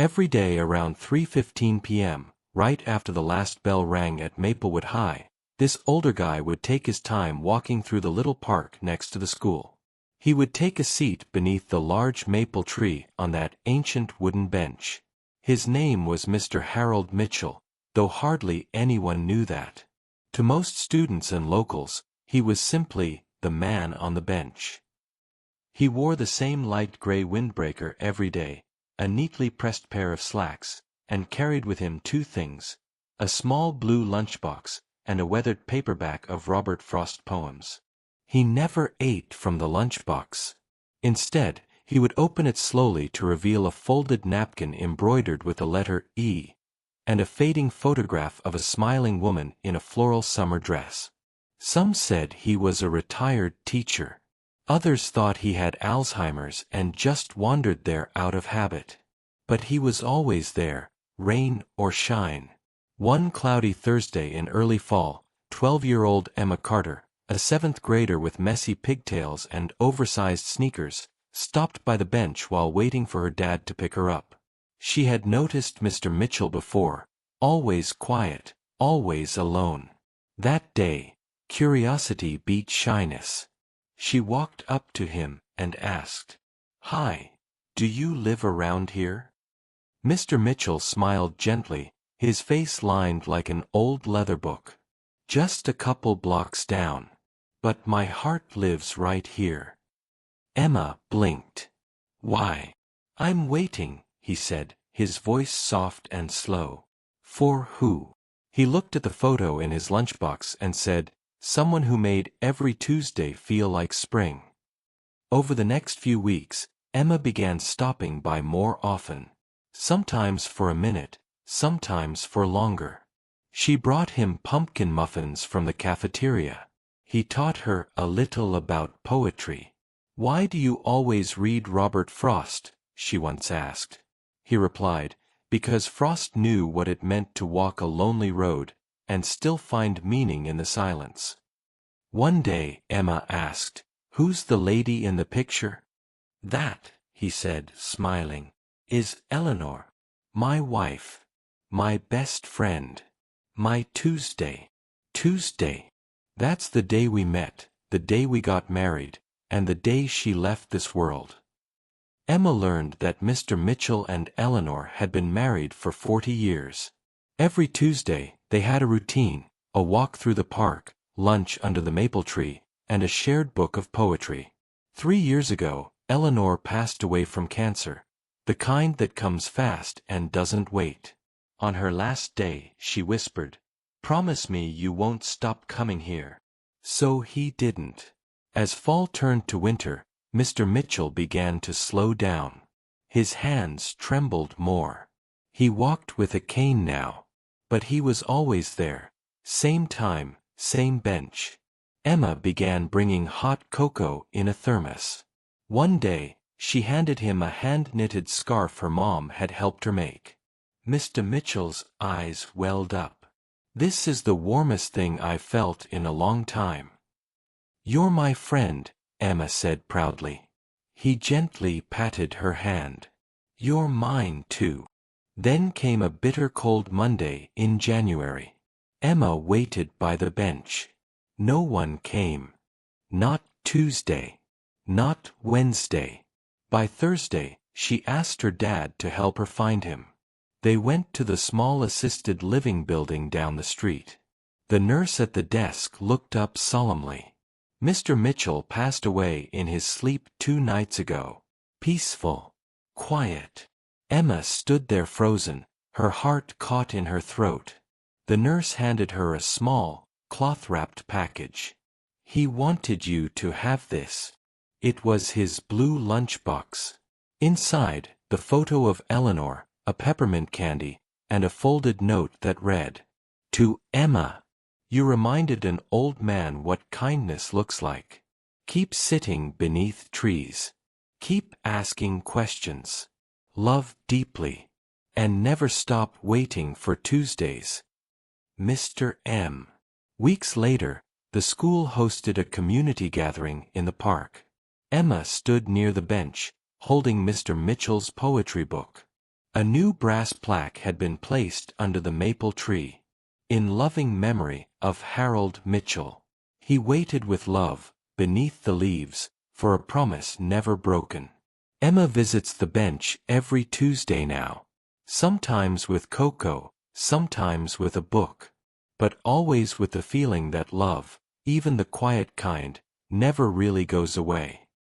Every day around 3:15 p.m., right after the last bell rang at Maplewood High, this older guy would take his time walking through the little park next to the school. He would take a seat beneath the large maple tree on that ancient wooden bench. His name was Mr. Harold Mitchell, though hardly anyone knew that. To most students and locals, he was simply the man on the bench. He wore the same light gray windbreaker every day, a neatly pressed pair of slacks, and carried with him two things: a small blue lunchbox and a weathered paperback of Robert Frost poems. He never ate from the lunchbox. Instead, he would open it slowly to reveal a folded napkin embroidered with the letter E, and a fading photograph of a smiling woman in a floral summer dress. Some said he was a retired teacher. Others thought he had Alzheimer's and just wandered there out of habit. But he was always there, rain or shine. One cloudy Thursday in early fall, 12-year-old Emma Carter, a seventh grader with messy pigtails and oversized sneakers, stopped by the bench while waiting for her dad to pick her up. She had noticed Mr. Mitchell before, always quiet, always alone. That day, curiosity beat shyness. She walked up to him and asked, "Hi, do you live around here?" Mr. Mitchell smiled gently, his face lined like an old leather book. "Just a couple blocks down. But my heart lives right here." Emma blinked. "Why?" "I'm waiting," he said, his voice soft and slow. "For who?" He looked at the photo in his lunchbox and said, "Someone who made every Tuesday feel like spring." Over the next few weeks, Emma began stopping by more often. Sometimes for a minute, sometimes for longer. She brought him pumpkin muffins from the cafeteria. He taught her a little about poetry. "Why do you always read Robert Frost?" she once asked. He replied, "Because Frost knew what it meant to walk a lonely road and still find meaning in the silence." One day, Emma asked, "Who's the lady in the picture?" "That," he said, smiling, "is Eleanor. My wife. My best friend. My Tuesday. Tuesday. That's the day we met, the day we got married, and the day she left this world." Emma learned that Mr. Mitchell and Eleanor had been married for 40 years. Every Tuesday, they had a routine: a walk through the park, lunch under the maple tree, and a shared book of poetry. 3 years ago, Eleanor passed away from cancer, the kind that comes fast and doesn't wait. On her last day, she whispered, "Promise me you won't stop coming here." So he didn't. As fall turned to winter, Mr. Mitchell began to slow down. His hands trembled more. He walked with a cane now. But he was always there. Same time, same bench. Emma began bringing hot cocoa in a thermos. One day, she handed him a hand-knitted scarf her mom had helped her make. Mr. Mitchell's eyes welled up. "This is the warmest thing I've felt in a long time." "You're my friend," Emma said proudly. He gently patted her hand. "You're mine too." Then came a bitter cold Monday in January. Emma waited by the bench. No one came. Not Tuesday. Not Wednesday. By Thursday, she asked her dad to help her find him. They went to the small assisted living building down the street. The nurse at the desk looked up solemnly. "Mr. Mitchell passed away in his sleep 2 nights ago." Peaceful. Quiet. Emma stood there frozen, her heart caught in her throat. The nurse handed her a small, cloth-wrapped package. "He wanted you to have this." It was his blue lunchbox. Inside, the photo of Eleanor, a peppermint candy, and a folded note that read, "To Emma. You reminded an old man what kindness looks like. Keep sitting beneath trees. Keep asking questions. Love deeply. And never stop waiting for Tuesdays. Mr. M." Weeks later, the school hosted a community gathering in the park. Emma stood near the bench, holding Mr. Mitchell's poetry book. A new brass plaque had been placed under the maple tree. In loving memory of Harold Mitchell. He waited with love, beneath the leaves, for a promise never broken. Emma visits the bench every Tuesday now. Sometimes with cocoa, sometimes with a book. But always with the feeling that love, even the quiet kind, never really goes away.